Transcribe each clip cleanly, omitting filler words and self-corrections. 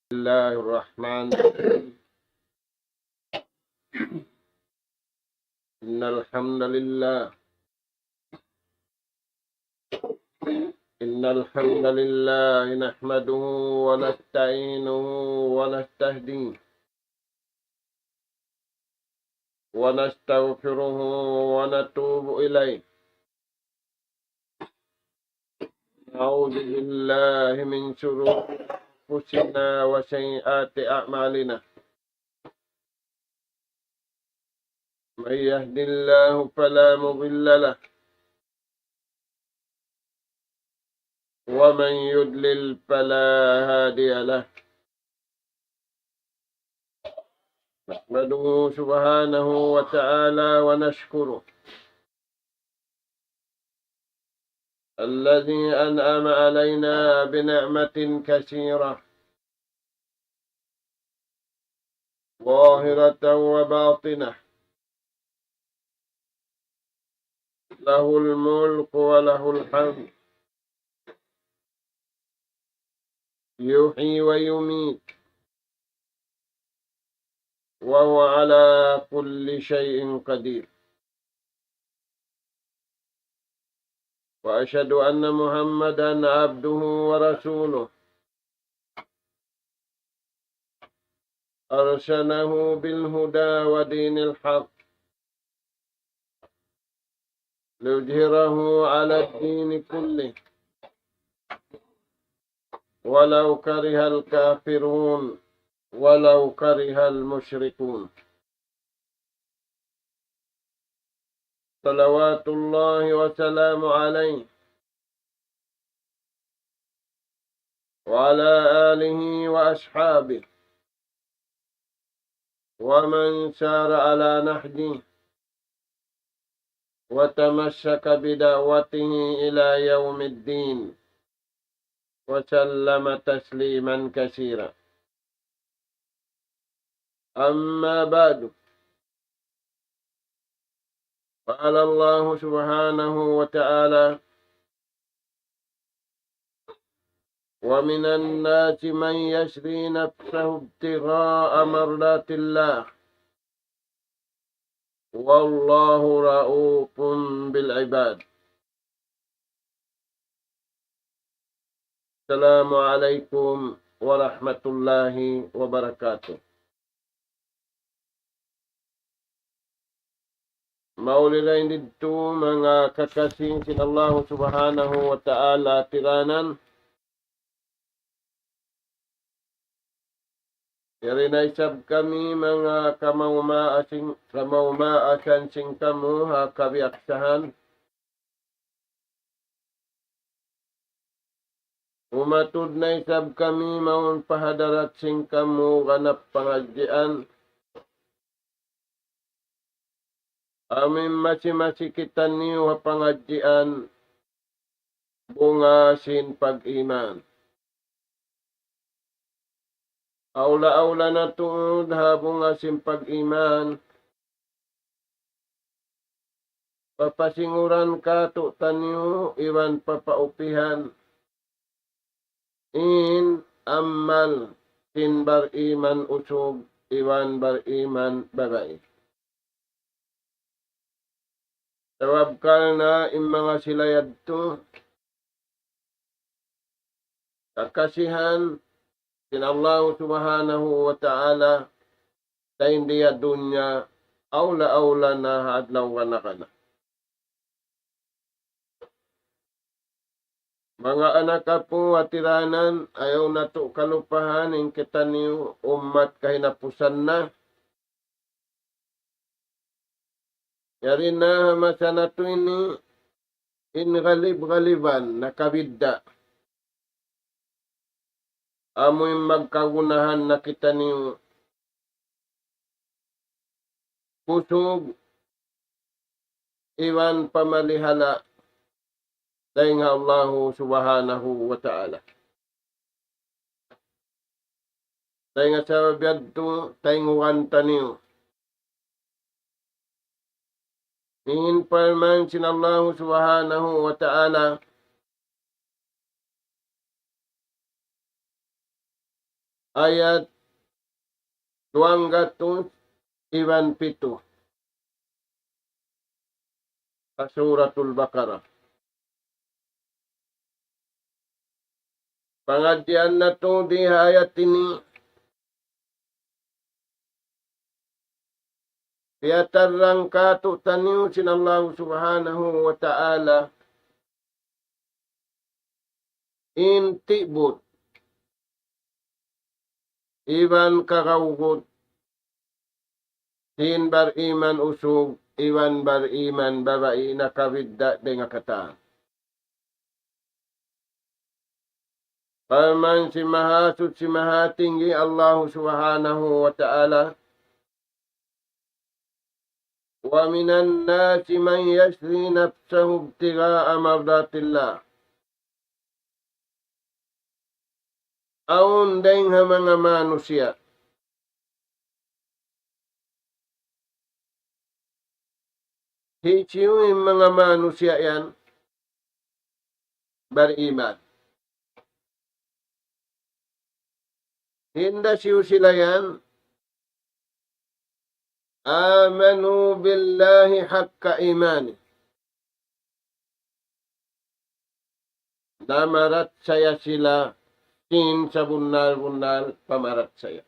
الله الرحمن الرحيم. إن الحمد لله نحمده ونستعينه ونستهديه ونستغفره ونتوب إليه. نعوذ بالله من شرور أنفسنا وسيئات أعمالنا. من يهد الله فلا مضل له ومن يضلل فلا هادي له. نحمده سبحانه وتعالى ونشكره الذي أنعم علينا بنعمة كثيرة ظاهرة وباطنة. له الملك وله الحمد، يحيي ويميت، وهو على كل شيء قدير. وأشهد أن محمدا عبده ورسوله أرسله بالهدى ودين الحق ليظهره على الدين كله ولو كره الكافرون ولو كره المشركون. صلوات الله وسلام عليه وعلى آله وأصحابه ومن سار على نهجه وتمسك بدعوته إلى يوم الدين وسلم تسليما كثيرا. أما بعد، قال الله سبحانه وتعالى: ومن الناس من يشري نفسه ابتغاء مرضات الله والله رؤوف بالعباد. السلام عليكم ورحمة الله وبركاته. Maulilain dito mga kakasing sin Allah subhanahu wa ta'ala tiranan. Yarinaisab kami mga kamaumaasang sing kamu ha kabiaksahan. Umatud na isab kami maun pahadarat sing kamu ganap pangadjian. Amin masi-masi kita niyo ha pangadjian bunga sin pag-iman. Aula-aula na tuod ha bunga sin pag-iman. Papasinguran ka to tanyo iwan papaupihan. In amal sin bar-iman usog iwan bar-iman bagay. Tawab ka na in mga silayad to. Kakasihan sin Allah subhanahu wa ta'ala sa hindi dunya aula-aula na adlaw kana. Mga anak po atiranan, ayaw na to kalupahan in kita niyo umat kahinapusan na. Yari na masa na to ini ingalib-galiban nakabidda. Amoy magkagunahan na kita niyo pusog iwan pamalihala dahil nga Allah subhanahu wa ta'ala. Dahil nga sa biyadto tainguan taniyo. Ingin palman sin Allah subhanahu wa ta'ala ayat 217 sa Suratul Baqarah. Pengajian na to di ayat ini tiatarang kato taniw sinallahu subhanahu wa ta'ala intibut iwan karawgot sin bariman usog iwan bariman babai nakawidda dengan kata. Paman si mahasud si mahatinggi Allah subhanahu wa ta'ala wa minan nasi man yashri nafsahu ibtigha'a mardatillah. Aun ding mga manusia hiciw mga manusia yan beriman. Hinda siyo sila yan amanu billahi haqqa imani. Namarat saya sila sin sa bunal-bunal pamarat saya.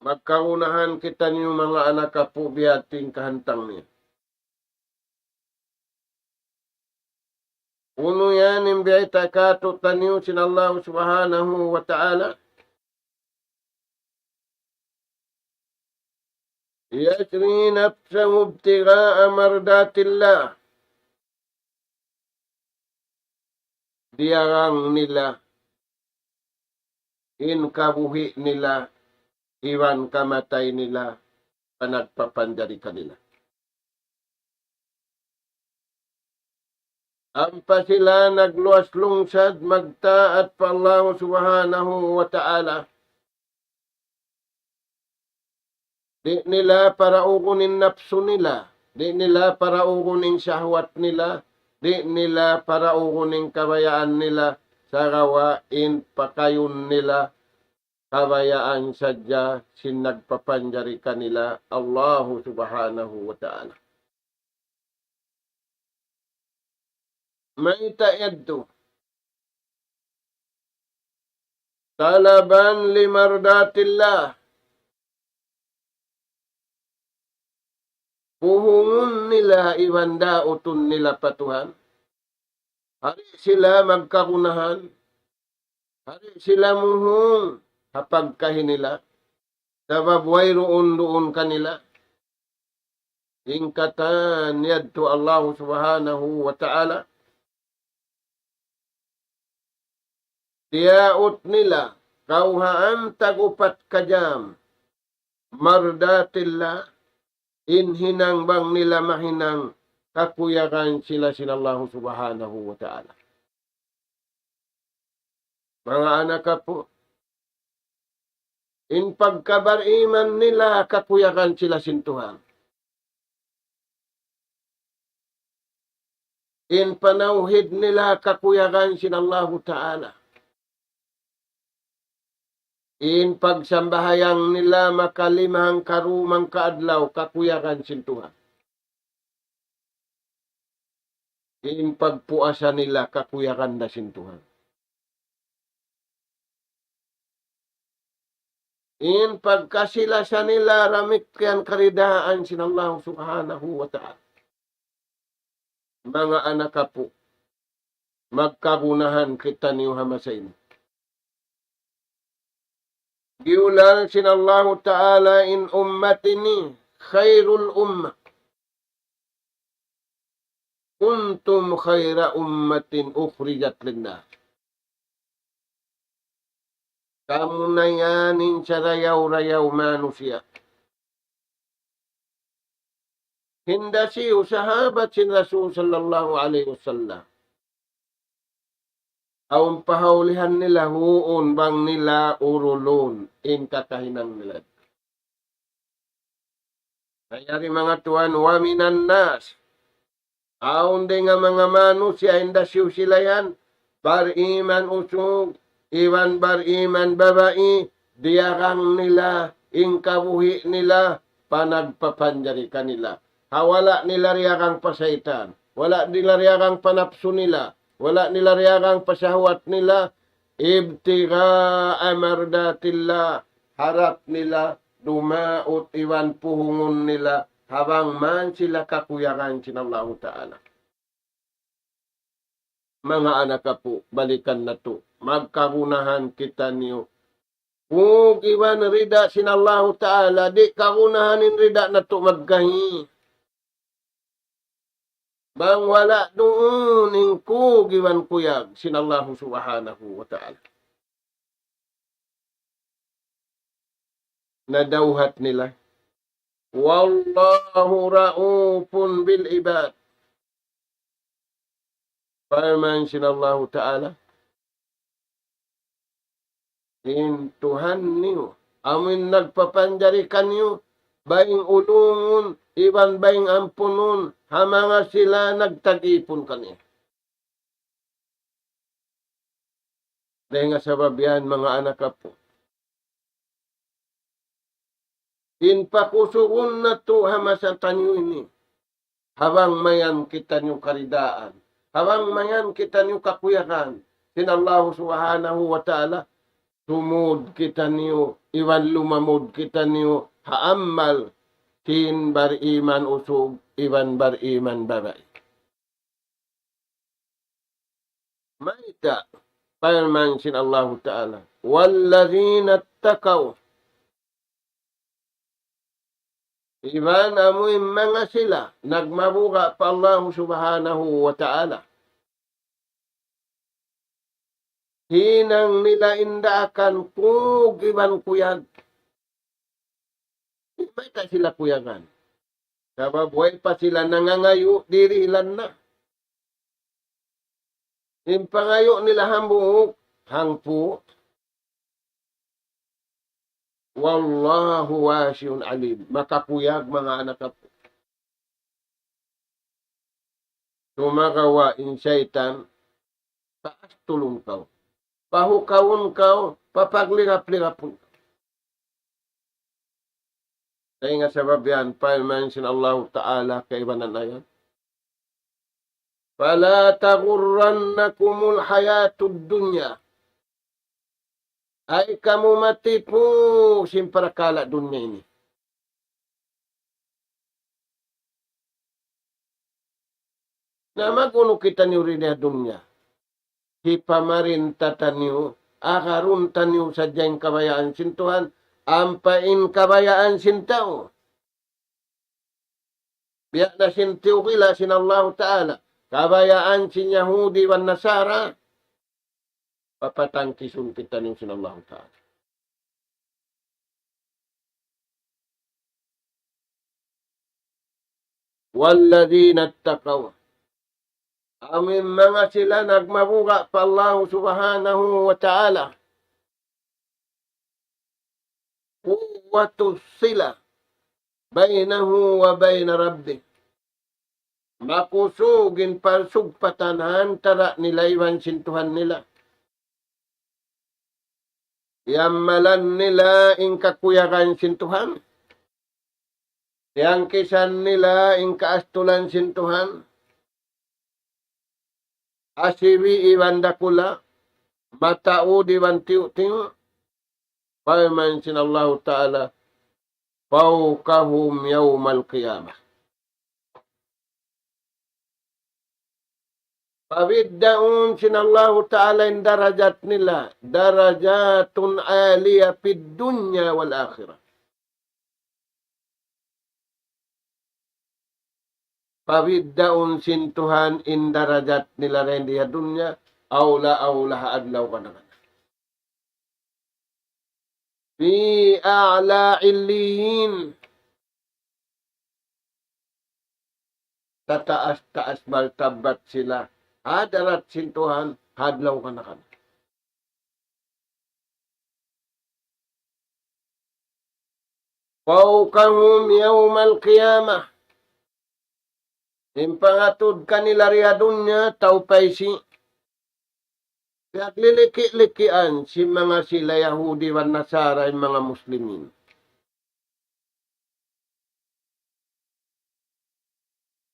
Magkaunahan kita niyo mga anak kapo biyating kahantang niya. Uno yan imbiyay takato taniyo sinallahu subhanahu wa ta'ala. Yajri nafsahu ibtigha'a mardatillah. Diarang nila, inkabuhi nila, iwan kamatay nila, panagpapanjari kanila. Ampa sila nagluwas lungsad, magtaat pa Allah subhanahu wa ta'ala. Di nila para ukunin napso nila, di nila para ukunin syahwat nila, di nila para ukunin kabayaan nila sa gawain pakayon nila, kabayaan sadya sinagpapanjari kanila Allah subhanahu wa ta'ala. May ta'yadto talaban limardatillah. Puhungon nila iwanda utun nila patuhan. Hari sila magkakunahan. Hari sila muhung hapagkahin nila. Sababway roon kanila. Ingkatan yadto Allah subhanahu wa ta'ala. Tiyaot nila kauhaan tagupat kajam mardatillah. Inhinang bang nila mahinang kakuyakan sila sinallahu subhanahu wa ta'ala. Mga anak po, in pagkabariman nila kakuyakan sila sintuhan. In panauhid nila kakuyakan sinallahu ta'ala. In pagsambahayang nila makalimang karumang kaadlaw kakuyakan sintuhan. In pagpuasa nila kakuyakan na sintuhan. In pagkasilasa nila ramit kayan karidaan sinallahu subhanahu wa ta'ala. Mga anak po, magkagunahan kita niyo hamasain. Giulan sinallahu ta'ala in ummatini khairul ummah. Kuntum khaira ummatin ukhrijat linnas. Kamu na yanin sa rayaw-rayaw manusia. Hinda siyo sahabat sin Rasul sallallahu alaihi wasallam. Aung pahaulihan nila huon bang nila urulon in kakahinang nila. Kayari mga tuan, wa minan nas. Aung de nga mga manusia, inda siyo sila yan. Bariman usog, iwan bar iman babai, diarang nila, ingkabuhi nila, panagpapanjari kanila. Wala nila riarang pasaitan, wala nila riarang panapso nila, wala nila riarang pasahwat nila, ibtiga amardatillah, harap nila, dumaot iwan puhungon nila, habang man sila kakuyaran sinallahu ta'ala. Mga anak po, balikan na to. Magkarunahan kita niyo. Kung iwan rida sinallahu ta'ala, di karunahanin rida na to magkahi. Bang wala doon ingko giwan kuyag sinallahu subhanahu wa ta'ala. Nadawhat nila. Wallahu ra'ufun bil ibad. Firman sinallahu ta'ala. In Tuhan niyo. Amin nagpapanjarikan niyo. Baing ulungun. Iban baing ampunon. Hamanga sila nagtag-ipon kaniya. Dahil nga sabab yan mga anak po. Inpakusuun na to hamasatan nyo ini. Habang mayan kita nyo karidaan. Habang mayan kita nyo kakuyakan. Sinallahu subhanahu wa ta'ala. Sumud kita nyo. Iwan lumamud kita nyo. Haamal. Sin bar iman usog. Iwan bar iman babay. Maita. Firman sinallahu ta'ala. Wallazina takaw. Iban amoy mga sila, nagmabuka pa Allah subhanahu wa ta'ala. Hinang nila indaakan kung iban kuyag. May ta sila kuyagan. Kababuhay pa sila nangangayo, dirilan na. Impangayo nila hambuhok, hangpo. Wallahu wasiun alim. Makapuyag mga anak po. Tumagawa in syaitan, taas tulong kau. Pahukawon kau, papaglirap-lirapon kau. Kaya nga sabab yan, firman sin Allah Ta'ala kaibanan na yan. Fala tagurrannakumul hayatud dunya. Ay kamu matipu simparakala dunia ini. Na maguno kita niyo rin na dunya. Hipamarinta tanyo, akarun tanyo sa diyang kabayaan sintuhan, ampain kabayaan sintao. Biyak na sintiw kila sinallahu ta'ala, kabayaan sin Yahudi wan Nasara, papatangkisun kita ng sinallahu ta'ala. Walladhina attaqaw. Amin mga sila nagmabuka pa Allah subhanahu wa ta'ala. Kuwatu sila bainahu wa baina rabbi. Makusugin palsugpatan antara nila iwan sintuhan nila. Yamalan nila ing kakuyakan sintuhan. Yang kisan nila ing kaastulan sintuhan. Asiwi iwan dakula. Matao diwan tiyo-tiyo. Firman sinallahu ta'ala. Fawqahum yawmal qiyamah. Pabiddaun sinallahu ta'ala in darajat nila. Darajatun aliyah fid dunya wal akhirah. Pabiddaun sintuhan in darajat nila rin diya dunya. Awla haadlaw ka naman. Fi a'la illiyin. Tataas-taas maltabat sila. Hadarat sintuhan, hadlaw ka na ka. Fawqahum yawmal qiyamah. Impangatod kanila riya dunya, tawpay si. Kaya liliki-likian si mga sila Yahudi wan Nasara yung mga Muslimin.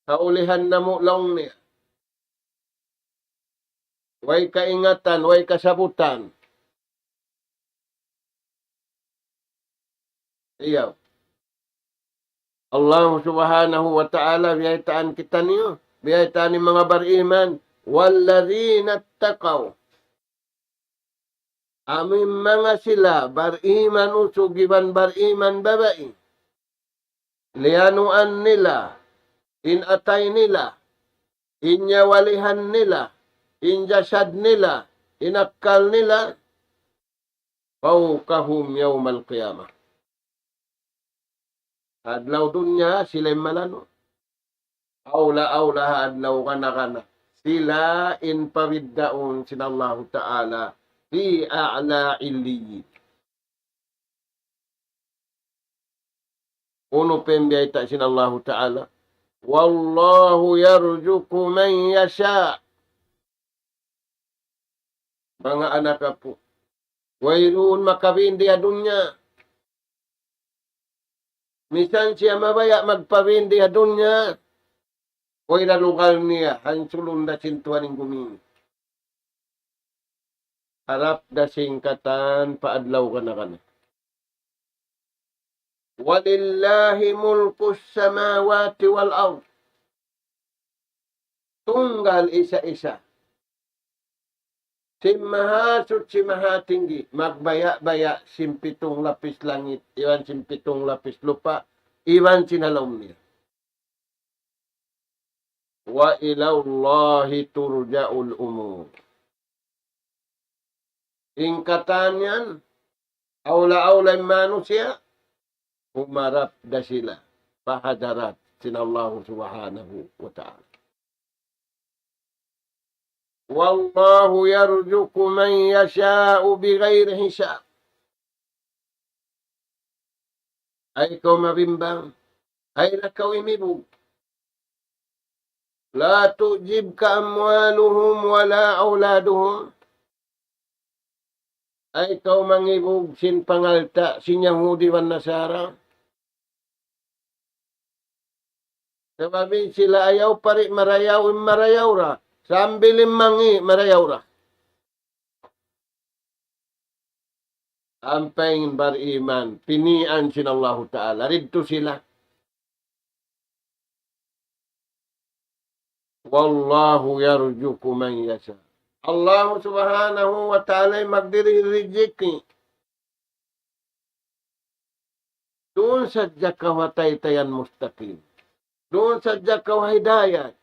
Kaulihan na mo lang niya. Way kaingatan, way kasabutan. Iyaw. Allah subhanahu wa ta'ala, biyaitaan kita niyo. Biyaitaan ni mga bariman. Walladhina taqaw. Amin mga sila, bariman usugiban bariman babae. Lianuan nila, inatay nila, inyawalihan nila, injasad nila, inakal nila, fawqahum yawmal qiyamah. Adlaw dunya sila malano. Aula adlaw kana. Sila in pawiddaon sinallahu ta'ala fi a'la illiyin. Uno pembiyayta sinallahu ta'ala. Wallahu yarzuqu man yasha. Mga anak po. Wayroon makabindi adunya. Misan siya mabaya magpabindi adunya. Oy nalugal niya. Hansulun na sintuan ng gumini. Harap da singkatan paadlaw ka na kana. Walillahi mulkus samawati wal ard. Tunggal isa-isa. Si mahasot si mahatinggi, magbaya-baya simpitong lapis langit, iwan simpitong lapis lupa, iwan sinalom niya. Wa ilallahi turja'ul umur. Ingkatan yan, aula-aula manusia, umarap da sila, pahadarat sinallahu subhanahu wa ta'ala. Wallahu yarzuqu man yasha'u bighairi hisab. Ay ikaw mabimbang, ay nakaw imibog. La tujibka amwaluhum wala auladuhum. Ay ikaw mangibog sin pangalta sin Yahudi wan Nasara. Sababi sila ayaw pari marayaw ra. Sambilim mangi marayaw ra. Ampeng bariman, pinian sinallahu ta'ala. Ridto sila. Wallahu yarzuqu man yasha. Allah subhanahu wa ta'ala magdiri riziki. Doon sa jakawatay tayan mustaqim. Doon sa jakaw hidayat.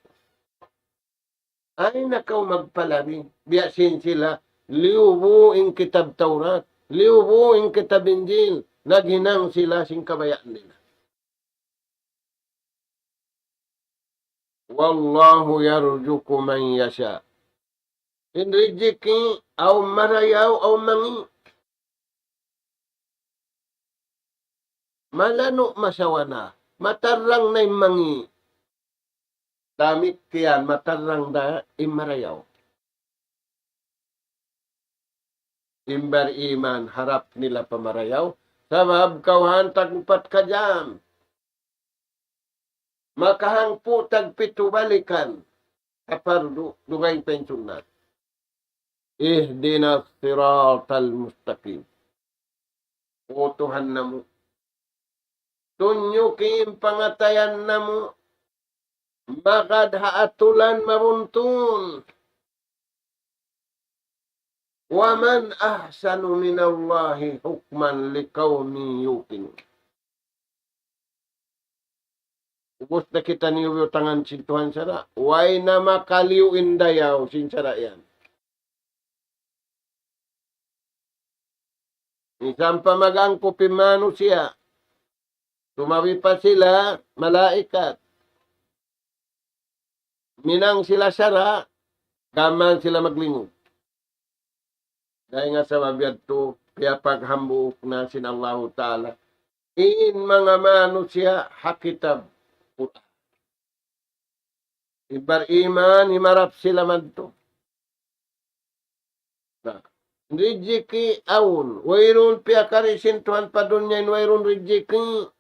Ay nakaw magpalari. Biyasin sila. Liubuing kitab Taurat. Liubuing kitab Injil. Naghinang sila sing kabayaan nila. Wallahu yarzuqu man yasha. In riziki aw marayaw aw mangi. Malano masawana. Matarang na mangi. Damit kiyan, matarang da imarayaw. Imbar iman, harap nila pamarayaw. Sabab kauhan tagpat ka dyan. Makahangpo tagpito balikan. Kapardo, dugay pensyonat. Ihdina siratal mustaqim. O Tuhan na mo. Tunyukin pangatayan na mo. Makadhaatulan mabuntun. Waman ahsanu minallahi hukman liqawmi yuqinun. Ubos na kita niyo tangan sintuhan sara. Way na makaliw indayaw sinsara yan. Isang pamagang pupimano siya. Tumawi pa sila, malaikat. Minang sila sara, gaman sila maglingog. Dahil nga sa mabiyad to, kaya paghambuok na sinallahu ta'ala. In mga manusia, hakitab. Ibar iman, himarap sila man to. Rijiki aun. Wayron piakari sintuhan pa doon yan. Wayron rijiki.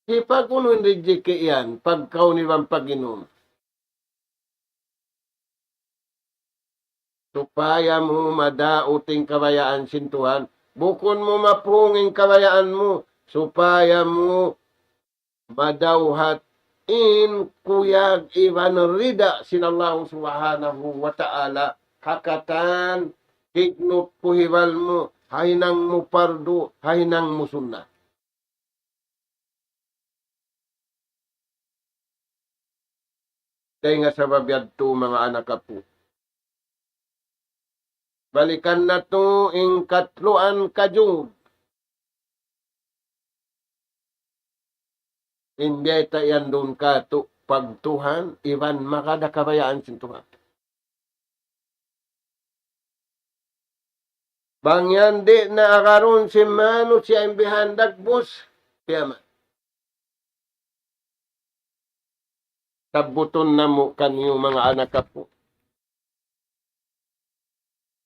Di pa kuno rijiki yan. Pagkaw ni bang paginom. Supaya mo madauting kabayaan sintuhan. Bukon mo mapunging kabayaan mo. Supaya mo madauhat in kuyag iban rida sinallahu subhanahu wa ta'ala hakatan hiknot puhibal mo hainang mo pardo hainang mo sunnah. Kaya nga sa babiyad to mga anak po. Balikan na to ing katluan kajud. Imbeta yan doon ka to pagtuhan, iban makada kabayaan sin Tuhan. Bangyan di na akaron si Manu siya imbihandag bus, tiyaman. Tabuton na mo kanyo mga anak po.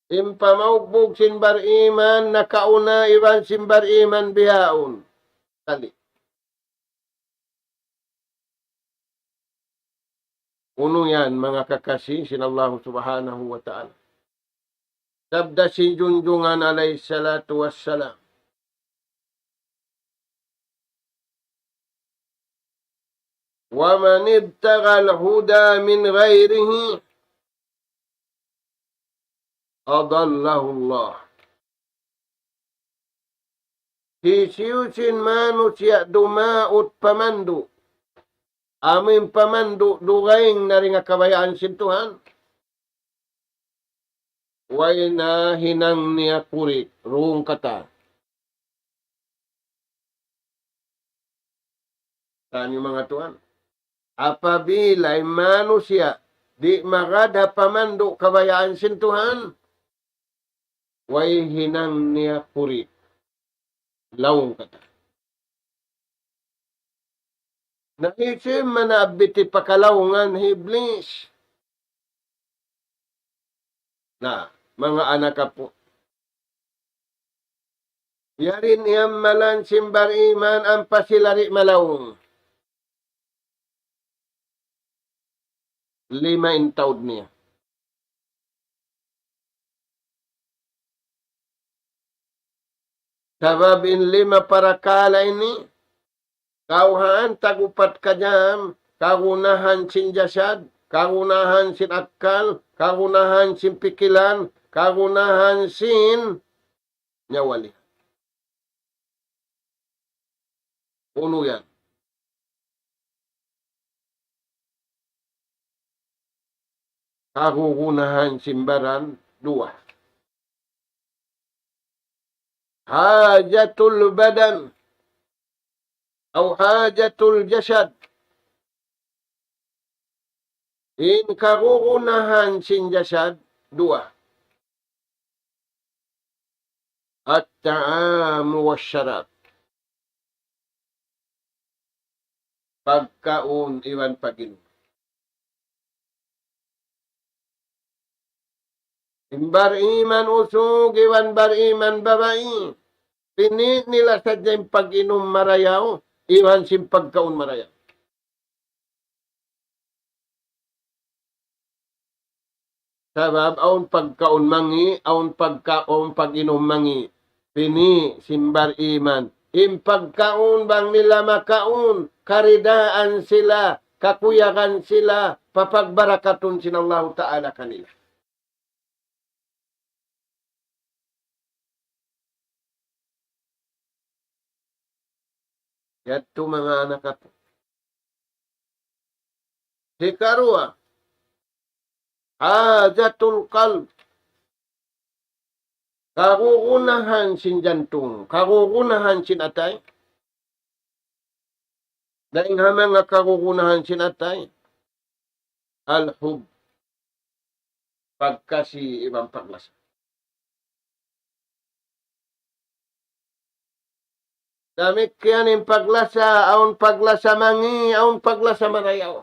Impamaugbog sinbar iman, nakauna iban sinbar iman bihaon. Tali. Uno yan, mga kakasi, sinallahu subhanahu wa ta'ala. Sabda si Junjungan alayhi salatu wassalam. Wa man ibtagal huda min ghairihi adallahu Allah. Hisiusin manusia dumaut pamandu. Amin pamandu dugaing na rin kabayaan sin Tuhan. Way na hinang niya puri, ruong kata. Saan yung mga Tuhan? Apabilay manusia, di makada pamandu kabayaan sin Tuhan. Way hinang niya puri, lawong kata. Nakisim manabiti pakalaungan hiblis. Na, mga anak po. Yarin iyam malan simbar iman ang pasilari malawong. 5 intaud niya. Sabab in 5 para kala ini. Kauhaan tagupat kanyam, kagunahan sin jasad, kagunahan sin akal, kagunahan sin pikilan, kagunahan sin nyawali. Uno yan. Kagunahan simbaran, 2. Hajatul badan. Au hajatul jasad. In kagugunahan sin jasad, 2. At ta'amu wasyarab. Pagkaon iwan pagin. Imbar iman usog, iwan bar iman babae. Pinit nila sa dyan pag-inom marayaw. Iwan sim pagkaon maraya. Sabab aun pagkaon mangi, aun pagkaon pag-inom mangi. Pini simbar iman. Impagkaon bang nila makaon, karidaan sila, kakuyakan sila, papagbarakaton sinallahu ta'ala kanila. Yato mga anak ako. Hikarua. Hajatul qalb. Kagugunahan sin jantung. Kagugunahan sin atay. Daing hamang nga kagugunahan sin atay. Al-hub. Pagkasi ibang paglasa. Damit kiyan yung paglasa, aun paglasa mangi, aun paglasa marayaw.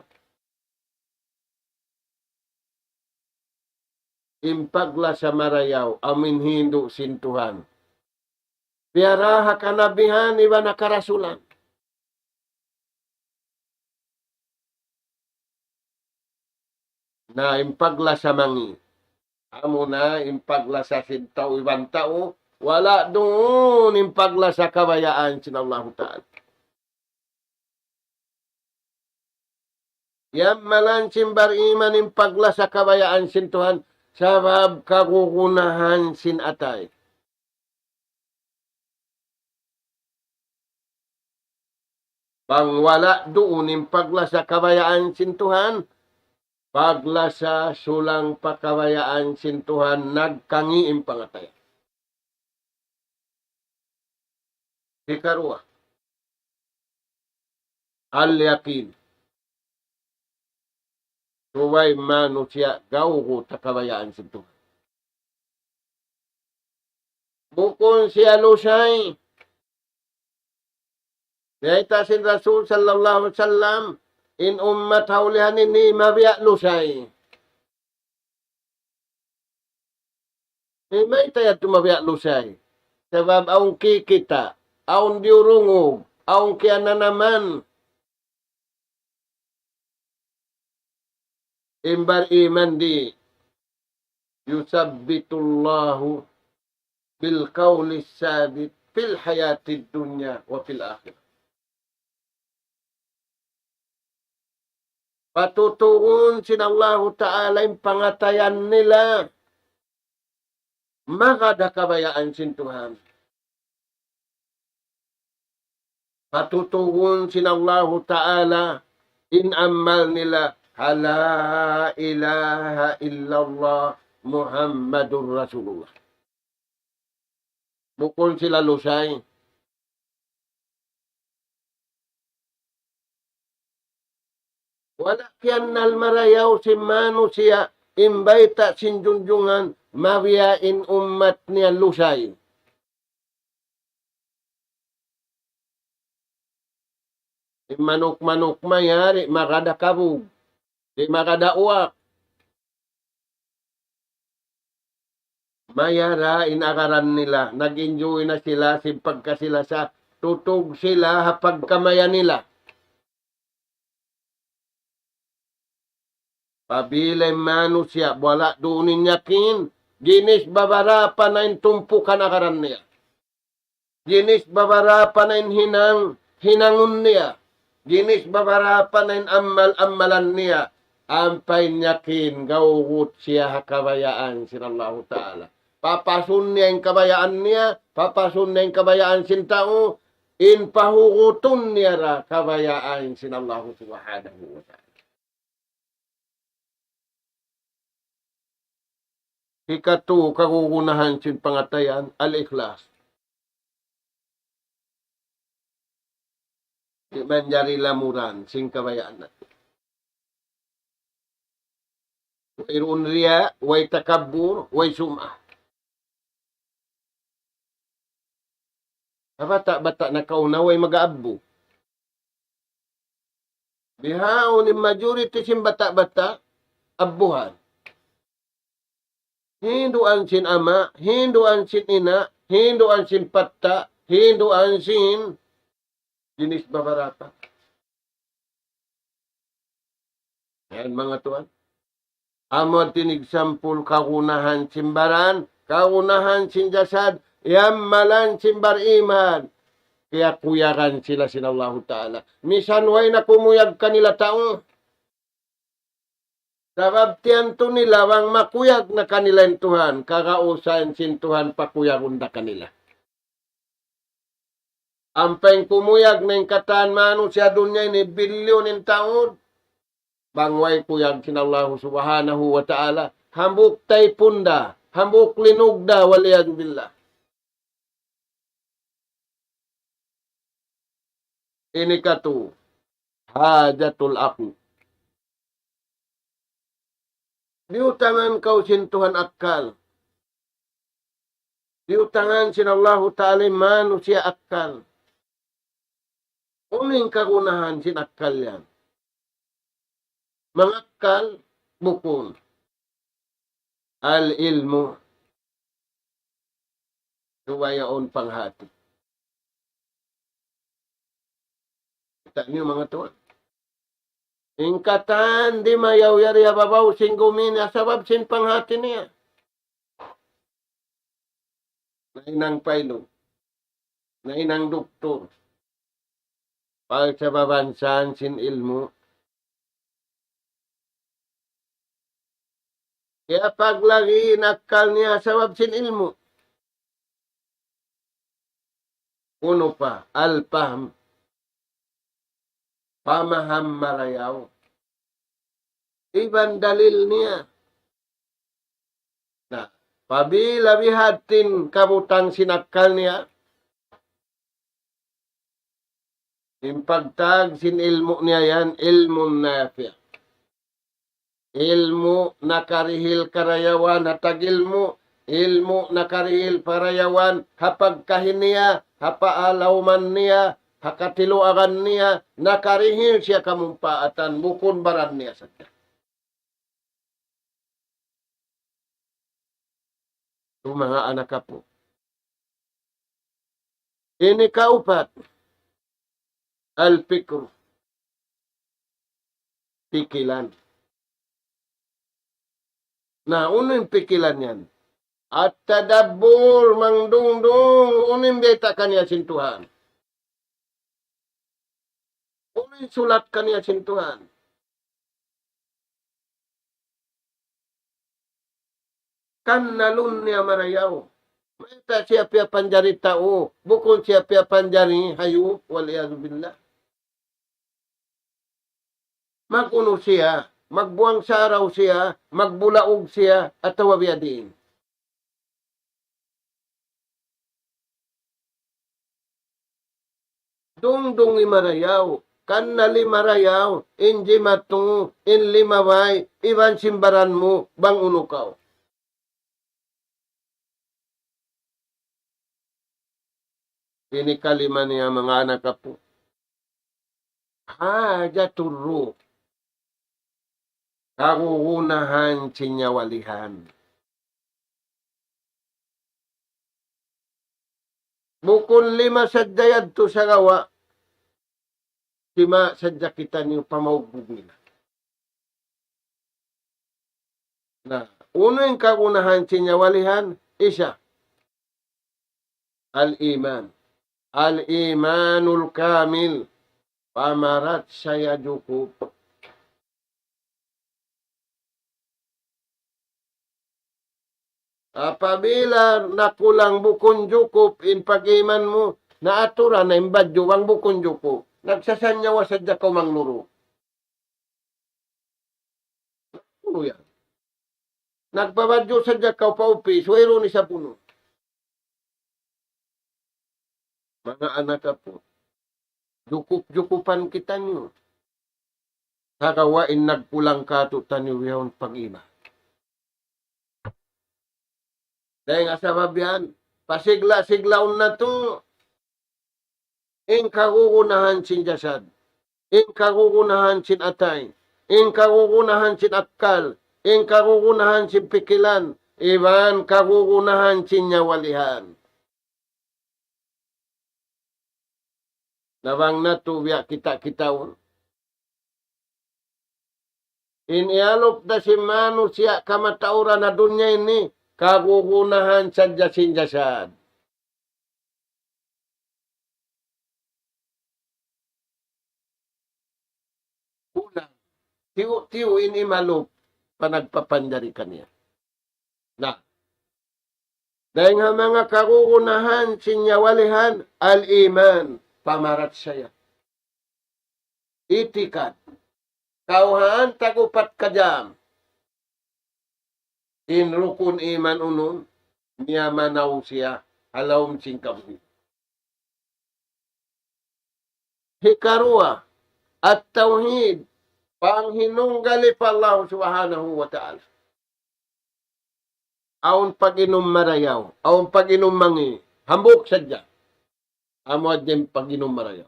impagla sa marayaw, amin hindu sintuhan. Piaraha kanabihan, iba nakarasulan. Na impagla sa mangi. Amo na impagla sa sintaw, ibang tao, wala doon impagla sa kabayaan sin Allah Ta'ala. Yan malansin bariman impagla sa kabayaan sin Tuhan, sabab kagugunahan sin atay. Pang wala doon impagla sa kabayaan sin Tuhan, paglasa sulang pakabayaan sin Tuhan, nagkangi impangatay. Ikarua, al-yakin. Suway manusia gawgo takabayaan sin Tuhan. Bukon siya lusay. Naita sin Rasul sallallahu alaihi wasallam, in ummat haulihan ini mabiya lusay. May tayat tumabiya lusay. Sebab aung kikita, aung diurungog, aung kiana naman. Imbar iman di yusabbitullahu bil qawli sabit fil hayatid dunya wa fil akhirah. Patutuon sin Allah Ta'ala yung pangatayan nila. Makada kabayaan sin Tuhan. Patutuon sin Allah Ta'ala in amal nila la ilaha illallah Muhammadur Rasulullah. Bukol sila lusay. Wala kiyan nalmarayaw si manusia imbayta sin junjungan mabiyain ummat niya lusay. Manok-manok mayari, makada kabug, di makada uwak. Mayara inakaran nila, nag-enjoy na sila, simpagka sila sa tutog sila hapag kamaya nila. Pabilay manusia, wala dunin yakin, ginis babarapan na tumpukan akaran niya. Ginis babarapan na hinangun niya. Ginis babarapan na amal-amalan niya. Ampay yakin, gawut siya hakabayaan sinallahu ta'ala. Papasun niya yung kabayaan niya, papasun niya yung kabayaan sin tao, in pahugutun niya ra kabayaan sinallahu subhanahu wa ta'ala. Ikatu, kagugunahan sin pangatayan, al-ikhlas. Di manjari lamuran, sin kabayaan natin. Wairun riya, way takabur, way sumah. Bata-bata na kauna, way mag-aabbo. Bihaon ni majority sin bata-bata, abbuhan. Hinduan sin ama, hinduan sin ina, hinduan sin patta, hinduan sin jenis babarata. Yan mga tuan. Amo tinigsampul kagunahan simbaran, kagunahan sin jasad, yammalan simbar iman. Kaya kuyakan sila sinallahu ta'ala. Misan way na kumuyag kanila taong. Sabab tiyanto nila, wang makuyag na kanila yung Tuhan, kakausan sin Tuhan pakuyagun na kanila. Ampeng kumuyag na yung kataan manusia dunya ni bilyon ng taon, bangway kuyag sin Allah subhanahu wa ta'ala, hambuk tay punda, hambuk linugda, waliyadu billah. Ini katu, hajatul aku. Diutangan kau sin Tuhan akal. Diutangan sin Allah Ta'ala manusia akal. Uning kagunahan sin akal yan. Mangakal, bukun. al-ilmu. Suwayaon panghati. Kita niyo mga tuwa. Ingkatan di mayaw yari ababaw singgumin asabab sin panghati niya. Nainang pailo. Nainang doktor. Pag sa babansan sin ilmu. Kaya paglagi nakal niya sabab sin ilmu. Uno pa, al-fahm. Pamaham marayaw. Iban dalil niya. Nah, pabila bihatin kabutang sinakal niya, impagtag sin ilmu niya yan, ilmu nafi'. Ilmu nakarihil karayawan, hatag ilmu nakarihil parayawan, hapag kahiniya, hapaalaw niya, hakatiluagan niya, nakarihil siya kamumpaatan, bukon baran niya sa kanya. Ito mga anak po. Ini kaupat, al-fikr, pikilan. Nah, unin pikilan yan. At tadabbur, mangdungdung, unin beta kanya sintuhan. Unin sulat kanya sintuhan. Kan nalun niya marayaw. Mata siya pia panjari tao, bukod siya pia panjari hayu, waliyadzubillah. Maguno siya, magbuang saraw siya, magbulaog siya, at tawabiyadin. Dungdung imarayaw, kan nali marayaw, inji matung, in limaway, iban simbaran mo, bang unukaw. Ini kalima niya mga anak po. Hajatul ruh. Kagugunahan sinyawalihan. Bukun lima sadyayad to sa gawa. Sima sadya kita niyo pamaubog nila. Na, uno yung kagunahan sinyawalihan, isa. Al-iman. Al-imanul kamil. Pamarat saya cukup. Apabila nakulang bukon cukup in pag-iman mo, na aturan na imbadyo ang bukon cukup. Nagsasanyawa sadya ko mangluro. Puno yan. Nagbabadyo sadya ka paupi, suwero ni sa puno. Mga anak po, jukup-jukupan kita nyo. Kakawain nagpulang kato tanyo yung pag-ima. Dahil nga sa babihan, pasigla-siglaon na to. In kagugunahan sin jasad. In kagugunahan sin atay. In kagugunahan sin akkal. In kagugunahan sin pikilan. Iban kagugunahan sin nyawalihan. Nawang natubiya kita-kitawan. Inialop na si manusia kamatauran na dunya ini, kagugunahan sadya sin jasad. Unang, tiyo ini malop, panagpapandari kanya. Na, dahil nga mga kagugunahan sinyawalihan, al-iman, pamarat saya. Itikat. Kauhaan tagupat kajam. In rukun iman unun, niya manaw siya, halawm singkawi. Hikarua, at tauhid, panghinunggali pa Allah subhanahu wa ta'ala. Aun pag-inom marayaw, aun pag-inom mangi, hambuk sadya. Amo din pag-inom marayaw.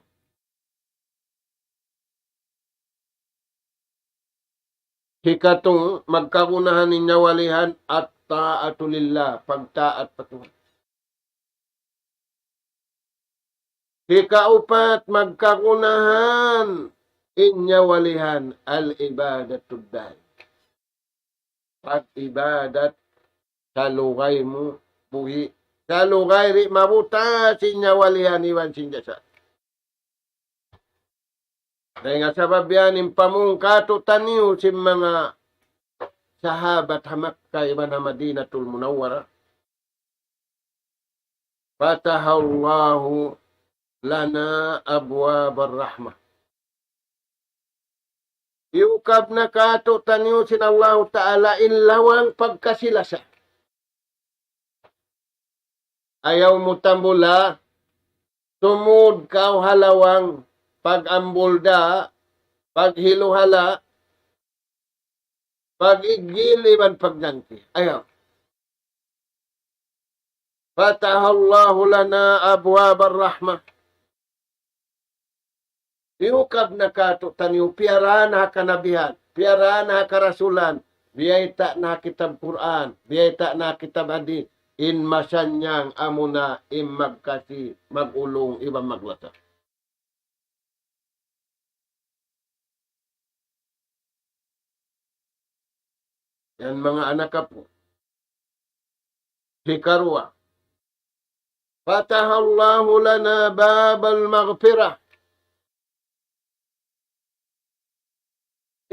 Hikatong magkagunahan ninyo walihan at At-ta'atu lillah, pagtaat pa Tuhan. Ikaupat, magkakunahan, inyawalihan, al-ibadatud dahil. Pag-ibadat, sa lugay mo, buhi. Sa lugay, ri mabuta, sinyawalihan, iwan sinjasa. Dahil nga sabab yan, impamungkato taniyo si mga sahabat hamak kaiban na Madinatul Munawwara. Fatahallahu lana abwab ar-rahmah. Yukab na kato taniyo sin Allah Ta'ala inlawang pagkasilasa. Ayaw mo tambula, tumud ka halawang pag-ambulda, pag-hiluhala, pag-igiliban pagnangki. Ayaw. Fatahallahu lana abwab ar-rahmah. Yukab na kato taniyo, piyaran na kanabihan, piyaran na karasulan, biyayta na kitab Quran, biyayta na kitab hadith, in masanyang amuna magkasi, magulong, ibang maglata. Yan mga anak po. Hikarwa. Fatahallahu lana babal maghfirah.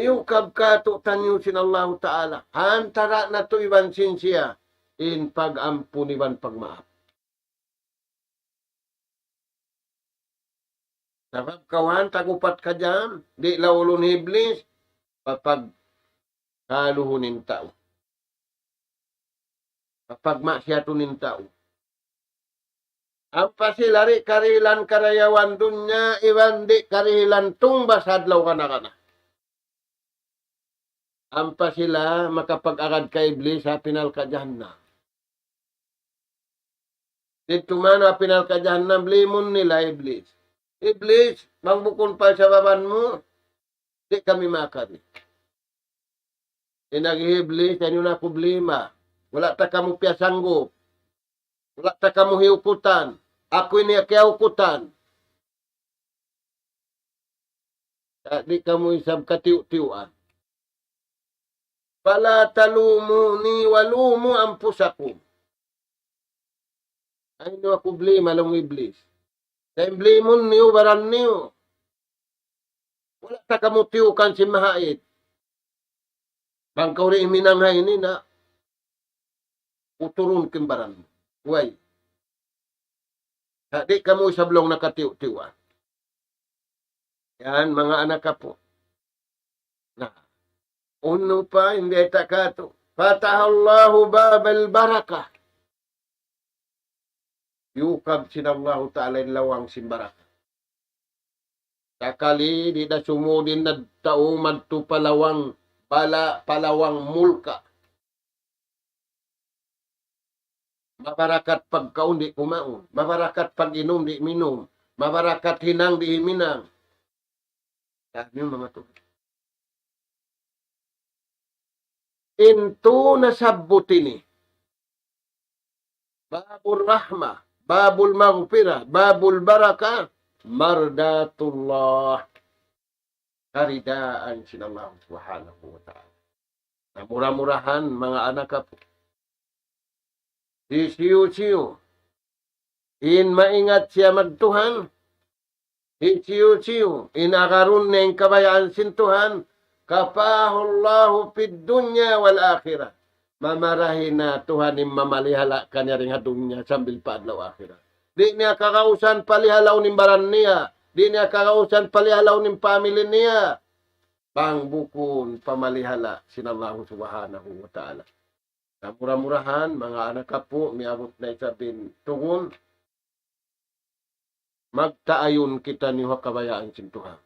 Yung kabkato tanyo sin Allah Ta'ala. Hantara na to iban siya in pag-ampun iban pagmaap. Sabab kawan, tagupat ka dyan. Di laulun iblis. Papag kaluhunin tao. Kapag masyatunin tao. Ang pasilari karilan karayawan dunya, iwan di karilan tumbas hadlaw ka na. Ang pasila makapag-agad ka iblis sa pinal ka Jahannam. Dito man na pinal ka Jahannam, limon nila iblis. Iblis, mangbukon pa sa baban mo, di kami makari. Inag-iblis, yan yung na problema. Wala ta kamu piyasanggop. Wala ta kamu hiukutan. Ako ini kiaukutan. Di kamu isab katiu-tiuan. Fala talumuni walumu ampusakum. Ay no problema lang iblis. Sa emblimon niyo, baran niyo. Wala ta kamu tiukan si mahait. Bangkaw rin iminanghay ni na uturun kimbaran. Huwag. Di ka mo sablong nakatiw-tiwa. Yan, mga anak ka po. Na, uno pa, hindi takato. Fatahallahu babal barakah. Yukab sinallahu ta'ala lawang simbaraka. Sakali, di na sumudin na taong magtupalawang palawang mulka. Mabarakat pagkaon di kumaon. Mabarakat pag inom di minom. Mabarakat hinang di himinang. Sabi yung mga to. Into nasabbutin ni. Babul rahmah. Babul maghfirah. Babul barakah. Mardatullah. Karidaan sinallahu subhanahu wa ta'ala. Na murah-murahan mga anak ka po. Siyo-siyo. In maingat siya magtuhan. Siyo-siyo. Inakarun na yung kabayaan sintuhan. Kapahullahu fid dunya wal akhirah. Mamarahin na Tuhan yung mamalihala kanya rin ha dunya sambil paadlaw akhirah. Di niya kakausan palihalaw ng baran niya. Di niya kakausan palihalaw ng pamilya niya. Pangbukon pamalihala sinallahu subhanahu wa ta'ala. Na murah-murahan, mga anak ka po, miabot na isabin tungon, magtaayon kita niyo kabayaan sintuhan.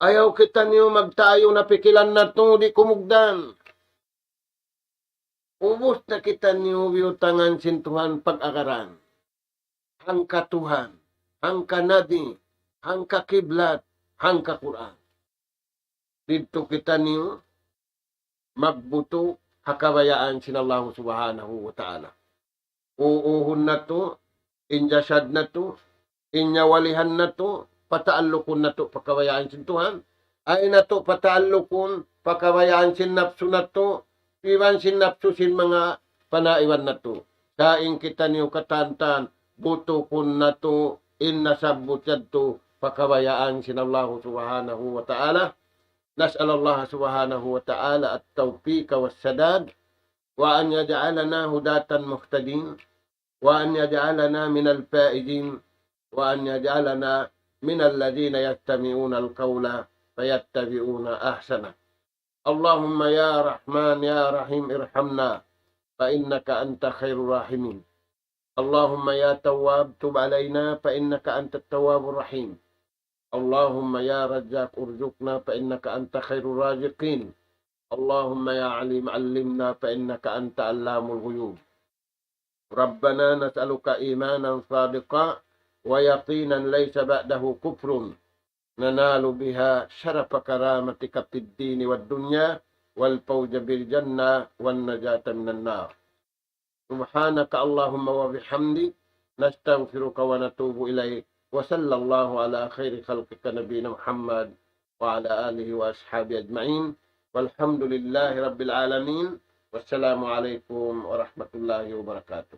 Ayaw kita niyo magtaayon na pikilan na ito, di kumugdan. Ubus na kita niyo biutangan sintuhan pag-agaran. Ang katuhan, ang kanadi, ang kakiblat, ang kakuran. Dito kita niyo magbuto kakabayaan sinallahu subhanahu wa ta'ala. Uuhun na to, injasad na to, inyawalihan na to, pataalukon na to, pakabayaan sin Tuhan. Ay na to, pataalukon, pakabayaan sin napsu na to, iwan sin napsu sin mga panaiwan na to. Kain kita niyo katantan, buto kun na to, innasabot yan to, pakabayaan sinallahu subhanahu wa ta'ala. نسأل الله سبحانه وتعالى التوفيق والسداد وأن يجعلنا هداة مهتدين وأن يجعلنا من الفائزين وأن يجعلنا من الذين يستمعون القول فيتبعون أحسنه. اللهم يا رحمن يا رحيم ارحمنا فإنك أنت خير الراحمين. اللهم يا تواب تب علينا فإنك أنت التواب الرحيم. اللهم يا رزاق ارزقنا فإنك أنت خير الرازقين. اللهم يا عليم علمنا فإنك أنت علام الغيوب. ربنا نسألك إيمانا صادقا ويقينا ليس بعده كفر ننال بها شرف كرامتك في الدين والدنيا والفوز بالجنة والنجاة من النار. سبحانك اللهم وبحمدك نستغفرك ونتوب إليك. وصلى الله على خير خلقك نبينا محمد وعلى آله وأصحابه أجمعين والحمد لله رب العالمين والسلام عليكم ورحمة الله وبركاته.